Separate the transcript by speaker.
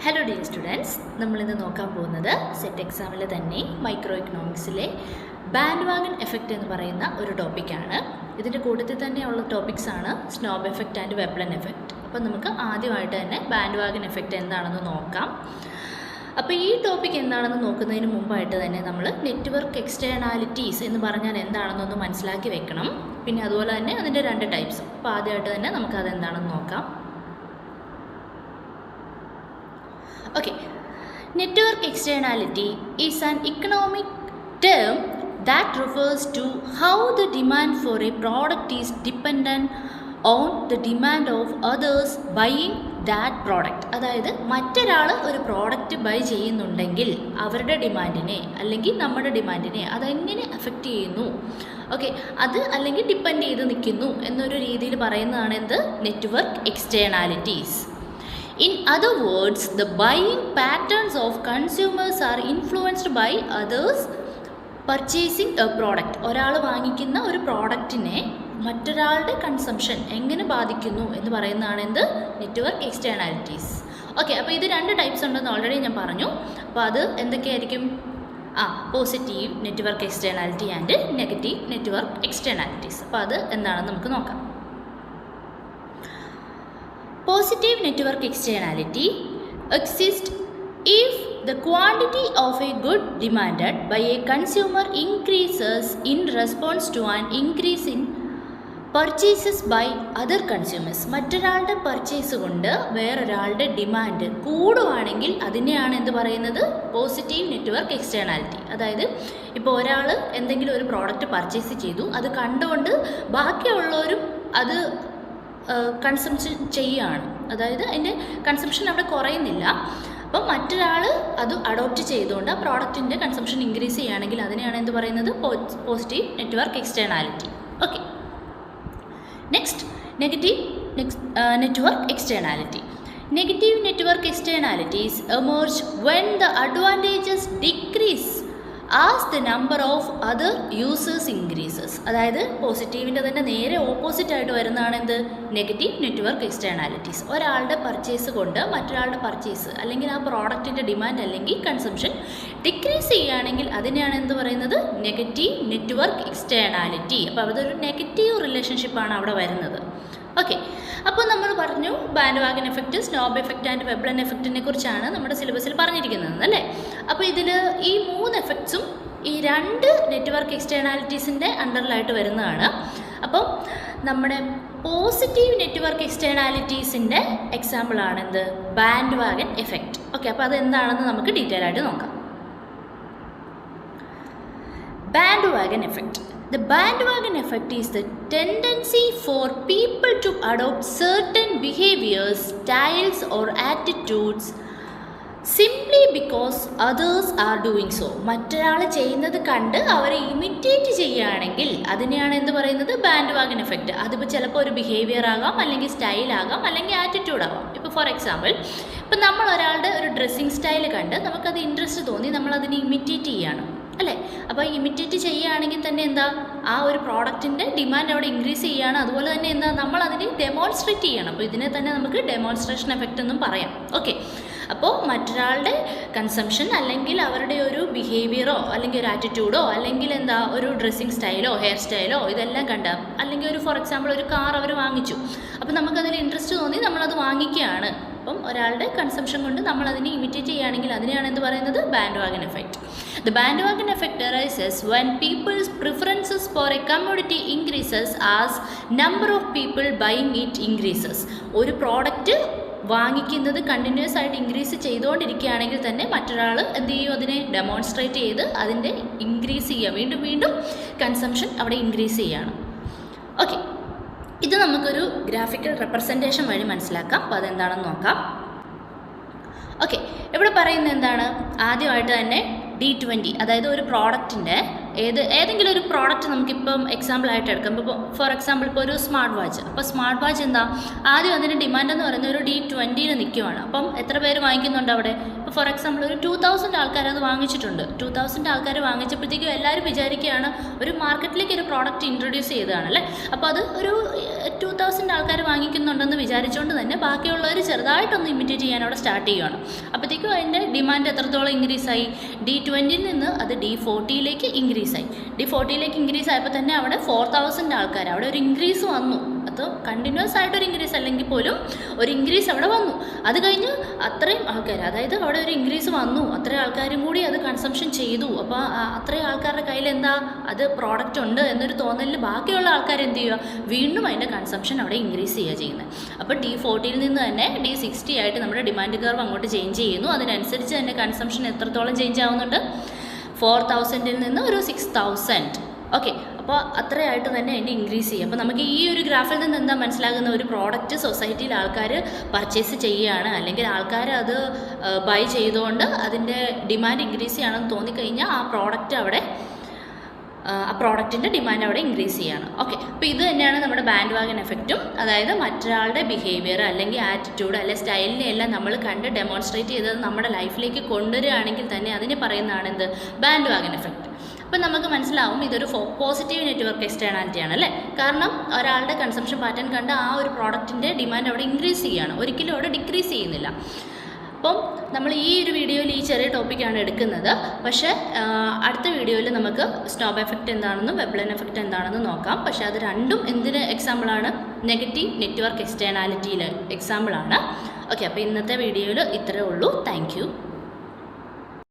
Speaker 1: Hello dear students, നമ്മളിന്ന് നോക്കാൻ പോകുന്നത് സെറ്റ് എക്സാമിൽ തന്നെ മൈക്രോ ഇക്കണോമിക്സിലെ ബാൻഡ് വാഗൺ എഫക്റ്റ് എന്ന് പറയുന്ന ഒരു ടോപ്പിക്കാണ്. ഇതിൻ്റെ കൂട്ടത്തിൽ തന്നെയുള്ള ടോപ്പിക്സാണ് snob effect and Veblen effect. അപ്പോൾ നമുക്ക് ആദ്യമായിട്ട് തന്നെ ബാൻഡ് വാഗൺ എഫക്റ്റ് എന്താണെന്ന് നോക്കാം. അപ്പോൾ ഈ ടോപ്പിക് എന്താണെന്ന് നോക്കുന്നതിന് മുമ്പായിട്ട് തന്നെ നമ്മൾ നെറ്റ്വർക്ക് എക്സ്റ്റേണാലിറ്റീസ് എന്ന് പറഞ്ഞാൽ എന്താണെന്നൊന്ന് മനസ്സിലാക്കി വെക്കണം. പിന്നെ അതുപോലെ തന്നെ അതിൻ്റെ രണ്ട് ടൈപ്സ്. അപ്പോൾ ആദ്യമായിട്ട് തന്നെ നമുക്കതെന്താണെന്ന് നോക്കാം. Okay, network externality is an economic term that refers to how the demand for a product is dependent on the demand of others buying that product. അതായത് മറ്റൊരാൾ ഒരു പ്രോഡക്റ്റ് ബൈ ചെയ്യുന്നുണ്ടെങ്കിൽ അവരുടെ ഡിമാൻഡിനെ അല്ലെങ്കിൽ നമ്മുടെ ഡിമാൻഡിനെ അതെങ്ങനെ അഫക്റ്റ് ചെയ്യുന്നു, ഓക്കെ, അത് അല്ലെങ്കിൽ ഡിപ്പെൻഡ് ചെയ്ത് നിൽക്കുന്നു എന്നൊരു രീതിയിൽ പറയുന്നതാണ് എന്ത്, network externalities. In other words, the buying patterns of consumers are influenced by others purchasing a product. ഒരാൾ വാങ്ങിക്കുന്ന ഒരു പ്രോഡക്റ്റിനെ മറ്റൊരാളുടെ കൺസംഷൻ എങ്ങനെ ബാധിക്കുന്നു എന്ന് പറയുന്നതാണ് എന്ത്, നെറ്റ്വർക്ക് എക്സ്റ്റേണാലിറ്റീസ്. ഓക്കെ, അപ്പോൾ ഇത് രണ്ട് ടൈപ്സ് ഉണ്ടെന്ന് ഓൾറെഡി ഞാൻ പറഞ്ഞു. അപ്പോൾ അത് എന്തൊക്കെയായിരിക്കും? Positive network externality and negative network externalities. അപ്പോൾ അത് എന്താണെന്ന് നമുക്ക് നോക്കാം. Positive network externality exists if the quantity of a good demanded by a consumer increases in response to an increase in purchases by other consumers. മറ്റൊരാളുടെ purchase കൊണ്ട് വേറൊരാളുടെ demand കൂടുവാണെങ്കിൽ അതിനെയാണ് എന്ത് പറയുന്നത്, പോസിറ്റീവ് നെറ്റ്വർക്ക് എക്സ്റ്റേണാലിറ്റി. അതായത് ഇപ്പോൾ ഒരാൾ എന്തെങ്കിലും ഒരു പ്രോഡക്റ്റ് പർച്ചേസ് ചെയ്തു, അത് കണ്ടുകൊണ്ട് ബാക്കിയുള്ളവരും അത് കൺസംഷൻ ചെയ്യുകയാണ്. അതായത് അതിൻ്റെ കൺസംഷൻ അവിടെ കുറയുന്നില്ല. അപ്പം മറ്റൊരാൾ അത് അഡോപ്റ്റ് ചെയ്തുകൊണ്ട് ആ പ്രോഡക്റ്റിൻ്റെ കൺസംഷൻ ഇൻക്രീസ് ചെയ്യുകയാണെങ്കിൽ അതിനെയാണ് എന്ത് പറയുന്നത്, positive network externality. Okay, next negative network externality. Negative network externalities emerge when the advantages decrease as the number of other users increases. അതായത് പോസിറ്റീവിൻ്റെ തന്നെ നേരെ ഓപ്പോസിറ്റായിട്ട് വരുന്നതാണ് എന്ത്, നെഗറ്റീവ് നെറ്റ്വർക്ക് എക്സ്റ്റേണാലിറ്റീസ്. ഒരാളുടെ പർച്ചേസ് കൊണ്ട് മറ്റൊരാളുടെ പർച്ചേസ് അല്ലെങ്കിൽ ആ പ്രോഡക്റ്റിൻ്റെ ഡിമാൻഡ് അല്ലെങ്കിൽ കൺസംഷൻ ഡിക്രീസ് ചെയ്യുകയാണെങ്കിൽ അതിനെയാണ് എന്ത് പറയുന്നത്, നെഗറ്റീവ് നെറ്റ്വർക്ക് എക്സ്റ്റേണാലിറ്റി. അപ്പോൾ അതൊരു നെഗറ്റീവ് റിലേഷൻഷിപ്പാണ് അവിടെ വരുന്നത്. ഓക്കെ, അപ്പോൾ നമ്മൾ പറഞ്ഞു bandwagon effect, snob effect and Veblen എഫക്റ്റിനെ കുറിച്ചാണ് നമ്മുടെ സിലബസിൽ പറഞ്ഞിരിക്കുന്നത് അല്ലേ. അപ്പോൾ ഇതിൽ ഈ മൂന്ന് എഫക്ട്സും ഈ രണ്ട് നെറ്റ്വർക്ക് എക്സ്റ്റേണാലിറ്റീസിൻ്റെ അണ്ടറിലായിട്ട് വരുന്നതാണ്. അപ്പം നമ്മുടെ പോസിറ്റീവ് നെറ്റ്വർക്ക് എക്സ്റ്റേണാലിറ്റീസിൻ്റെ എക്സാമ്പിളാണ് എന്ത്, ബാൻഡ് വാഗൺ എഫക്റ്റ്. ഓക്കെ, അപ്പോൾ അതെന്താണെന്ന് നമുക്ക് ഡീറ്റെയിൽ ആയിട്ട് നോക്കാം. Bandwagon effect. The bandwagon effect is the tendency for people to adopt certain behaviors, styles or attitudes simply because others are doing so. മറ്റൊരാൾ ചെയ്യുന്നത് കണ്ട് അവരെ ഇമിറ്റേറ്റ് ചെയ്യുകയാണെങ്കിൽ അതിനെയാണ് എന്ത് പറയുന്നത്, ബാൻഡ് വാഗൺ എഫക്റ്റ്. അതിപ്പോൾ ചിലപ്പോൾ ഒരു ബിഹേവിയർ ആകാം, അല്ലെങ്കിൽ സ്റ്റൈലാകാം, അല്ലെങ്കിൽ ആറ്റിറ്റ്യൂഡ് ആകാം. ഇപ്പോൾ ഫോർ എക്സാമ്പിൾ, ഇപ്പം നമ്മൾ ഒരാളുടെ ഒരു ഡ്രസ്സിങ് സ്റ്റൈൽ കണ്ട് നമുക്കത് ഇൻട്രസ്റ്റ് തോന്നി നമ്മളതിനെ ഇമിറ്റേറ്റ് ചെയ്യുകയാണ് അല്ലേ. അപ്പോൾ ഇമിറ്റേറ്റ് ചെയ്യുകയാണെങ്കിൽ തന്നെ എന്താ, ആ ഒരു പ്രോഡക്റ്റിൻ്റെ ഡിമാൻഡ് അവിടെ ഇൻക്രീസ് ചെയ്യുകയാണ്. അതുപോലെ തന്നെ എന്താ, നമ്മളതിനെ ഡെമോൺസ്ട്രേറ്റ് ചെയ്യണം. അപ്പോൾ ഇതിനെ തന്നെ നമുക്ക് ഡെമോൺസ്ട്രേഷൻ എഫക്റ്റ് എന്നും പറയാം. ഓക്കെ, അപ്പോൾ മറ്റൊരാളുടെ കൺസംഷൻ അല്ലെങ്കിൽ അവരുടെ ഒരു ബിഹേവിയറോ അല്ലെങ്കിൽ ഒരു ആറ്റിറ്റ്യൂഡോ അല്ലെങ്കിൽ എന്താ ഒരു ഡ്രസ്സിങ് സ്റ്റൈലോ ഹെയർ സ്റ്റൈലോ ഇതെല്ലാം കണ്ട, അല്ലെങ്കിൽ ഒരു ഫോർ എക്സാമ്പിൾ ഒരു കാർ അവർ വാങ്ങിച്ചു, അപ്പോൾ നമുക്കതിൽ ഇൻട്രസ്റ്റ് തോന്നി നമ്മളത് വാങ്ങിക്കുകയാണ്. അപ്പം ഒരാളുടെ കൺസംഷൻ കൊണ്ട് നമ്മളതിനെ ഇമിറ്റേറ്റ് ചെയ്യുകയാണെങ്കിൽ അതിനെയാണ് എന്ത് പറയുന്നത്, band wagon effect. The bandwagon effect arises when people's preferences for a commodity increases as number of people buying it increases. ഒരു പ്രോഡക്റ്റ് വാങ്ങിക്കുന്നത് കണ്ടിന്യൂസ് ആയിട്ട് ഇൻക്രീസ് ചെയ്തുകൊണ്ടിരിക്കുകയാണെങ്കിൽ തന്നെ മറ്റൊരാൾ എന്ത് ചെയ്യും, അതിനെ ഡെമോൺസ്ട്രേറ്റ് ചെയ്ത് അതിൻ്റെ ഇൻക്രീസ് ചെയ്യുക, വീണ്ടും വീണ്ടും കൺസംഷൻ അവിടെ ഇൻക്രീസ് ചെയ്യുകയാണ്. ഓക്കെ, ഇത് നമുക്കൊരു ഗ്രാഫിക്കൽ റെപ്രസെൻറ്റേഷൻ വഴി മനസ്സിലാക്കാം. അപ്പോൾ അതെന്താണെന്ന് നോക്കാം. ഓക്കെ, ഇവിടെ പറയുന്നത് എന്താണ്, ആദ്യമായിട്ട് തന്നെ D20, അതായത് ഒരു പ്രോഡക്റ്റിൻ്റെ ഏതെങ്കിലും ഒരു പ്രോഡക്റ്റ് നമുക്കിപ്പം എക്സാമ്പിളായിട്ട് എടുക്കാം. ഇപ്പോൾ ഫോർ എക്സാമ്പിൾ ഇപ്പോൾ ഒരു സ്മാർട്ട് വാച്ച്. അപ്പോൾ സ്മാർട്ട് വാച്ച് എന്താ, ആദ്യം അതിൻ്റെ ഡിമാൻഡ് എന്ന് പറയുന്നത് ഒരു D20 നിൽക്കുവാണ്. അപ്പം എത്ര പേര് വാങ്ങിക്കുന്നുണ്ട് അവിടെ? ഇപ്പോൾ ഫോർ എക്സാമ്പിൾ ഒരു 2000 ആൾക്കാർ അത് വാങ്ങിച്ചിട്ടുണ്ട്. 2000 ആൾക്കാർ വാങ്ങിച്ചപ്പോഴത്തേക്കും എല്ലാവരും വിചാരിക്കുകയാണ് ഒരു മാർക്കറ്റിലേക്ക് ഒരു പ്രോഡക്റ്റ് ഇൻട്രൊഡ്യൂസ് ചെയ്തതാണല്ലേ. അപ്പോൾ അത് ഒരു 2000 ആൾക്കാർ വാങ്ങിക്കുന്നുണ്ടെന്ന് വിചാരിച്ചുകൊണ്ട് തന്നെ ബാക്കിയുള്ളവർ ചെറുതായിട്ടൊന്ന് ഇമിറ്റേറ്റ് ചെയ്യാൻ അവിടെ സ്റ്റാർട്ട് ചെയ്യുകയാണ്. അപ്പോഴത്തേക്കും അതിൻ്റെ ഡിമാൻഡ് എത്രത്തോളം ഇൻക്രീസ് ആയി? D20 നിന്ന് അത് D40 ഇൻക്രീസ് ആയി. D40 ഇൻക്രീസ് ആയപ്പോൾ തന്നെ അവിടെ 4000 ആൾക്കാർ, അവിടെ ഒരു ഇൻക്രീസ് വന്നു. അത് കണ്ടിന്യൂസ് ആയിട്ടൊരു ഇൻക്രീസ് അല്ലെങ്കിൽ പോലും ഒരു ഇൻക്രീസ് അവിടെ വന്നു. അത് കഴിഞ്ഞ് അത്രയും ആൾക്കാർ, അതായത് അവിടെ ഒരു ഇൻക്രീസ് വന്നു, അത്രയും ആൾക്കാരും കൂടി അത് കൺസംഷൻ ചെയ്തു. അപ്പോൾ അത്രയും ആൾക്കാരുടെ കയ്യിൽ എന്താ, അത് പ്രോഡക്റ്റ് ഉണ്ട് എന്നൊരു തോന്നലിൽ ബാക്കിയുള്ള ആൾക്കാർ എന്ത് ചെയ്യുക, വീണ്ടും അതിൻ്റെ കൺസംഷൻ അവിടെ ഇൻക്രീസ് ചെയ്യുക ചെയ്യുന്നത്. അപ്പോൾ D40 നിന്ന് തന്നെ D60 ആയിട്ട് നമ്മുടെ ഡിമാൻഡ് കർവ് അങ്ങോട്ട് ചേഞ്ച് ചെയ്യുന്നു. അതിനനുസരിച്ച് തന്നെ കൺസംഷൻ എത്രത്തോളം ചേഞ്ച് ആവുന്നുണ്ട്? 4000 നിന്ന് ഒരു 6000. ഓക്കെ, അപ്പോൾ അത്രയായിട്ട് തന്നെ അതിൻ്റെ ഇൻക്രീസ് ചെയ്യും. അപ്പോൾ നമുക്ക് ഈ ഒരു ഗ്രാഫിൽ നിന്ന് എന്താ മനസ്സിലാകുന്ന, ഒരു പ്രോഡക്റ്റ് സൊസൈറ്റിയിൽ ആൾക്കാർ പർച്ചേസ് ചെയ്യുകയാണ്, അല്ലെങ്കിൽ ആൾക്കാർ അത് ബൈ ചെയ്തുകൊണ്ട് അതിൻ്റെ ഡിമാൻഡ് ഇൻക്രീസ് ചെയ്യണമെന്ന് തോന്നിക്കഴിഞ്ഞാൽ ആ പ്രോഡക്റ്റിൻ്റെ ഡിമാൻഡ് അവിടെ ഇൻക്രീസ് ചെയ്യാണ്. ഓക്കെ, അപ്പോൾ ഇത് തന്നെയാണ് നമ്മുടെ ബാൻഡ് വാഗൺ എഫക്റ്റും. അതായത് മറ്റൊരാളുടെ ബിഹേവിയർ അല്ലെങ്കിൽ ആറ്റിറ്റ്യൂഡ് അല്ലെങ്കിൽ സ്റ്റൈലിനെ എല്ലാം നമ്മൾ കണ്ട് ഡെമോൺസ്ട്രേറ്റ് ചെയ്തത് നമ്മുടെ ലൈഫിലേക്ക് കൊണ്ടുവരികയാണെങ്കിൽ തന്നെ അതിനെ പറയുന്നതാണ് എന്ത്, ബാൻഡ് വാഗൺ എഫക്റ്റ്. അപ്പം നമുക്ക് മനസ്സിലാവും ഇതൊരു പോസിറ്റീവ് നെറ്റ്വർക്ക് എക്സ്റ്റേണാലിറ്റി ആണ് അല്ലേ. കാരണം ഒരാളുടെ കൺസംഷൻ പാറ്റേൺ കണ്ട് ആ ഒരു പ്രോഡക്റ്റിൻ്റെ ഡിമാൻഡ് അവിടെ ഇൻക്രീസ് ചെയ്യുകയാണ്, ഒരിക്കലും അവിടെ ഡിക്രീസ് ചെയ്യുന്നില്ല. അപ്പം നമ്മൾ ഈ ഒരു വീഡിയോയിൽ ഈ ചെറിയ ടോപ്പിക്കാണ് എടുക്കുന്നത്. പക്ഷേ അടുത്ത വീഡിയോയിൽ നമുക്ക് സ്നോബ് എഫക്റ്റ് എന്താണെന്നും വെബ്ലൻ എഫക്റ്റ് എന്താണെന്നും നോക്കാം. പക്ഷേ അത് രണ്ടും എന്തിന് എക്സാമ്പിളാണ്? നെഗറ്റീവ് നെറ്റ്വർക്ക് എക്സ്റ്റേണാലിറ്റിയിൽ എക്സാമ്പിളാണ്. ഓക്കെ, അപ്പോൾ ഇന്നത്തെ വീഡിയോയിൽ ഇത്രയേ ഉള്ളൂ. Thank you.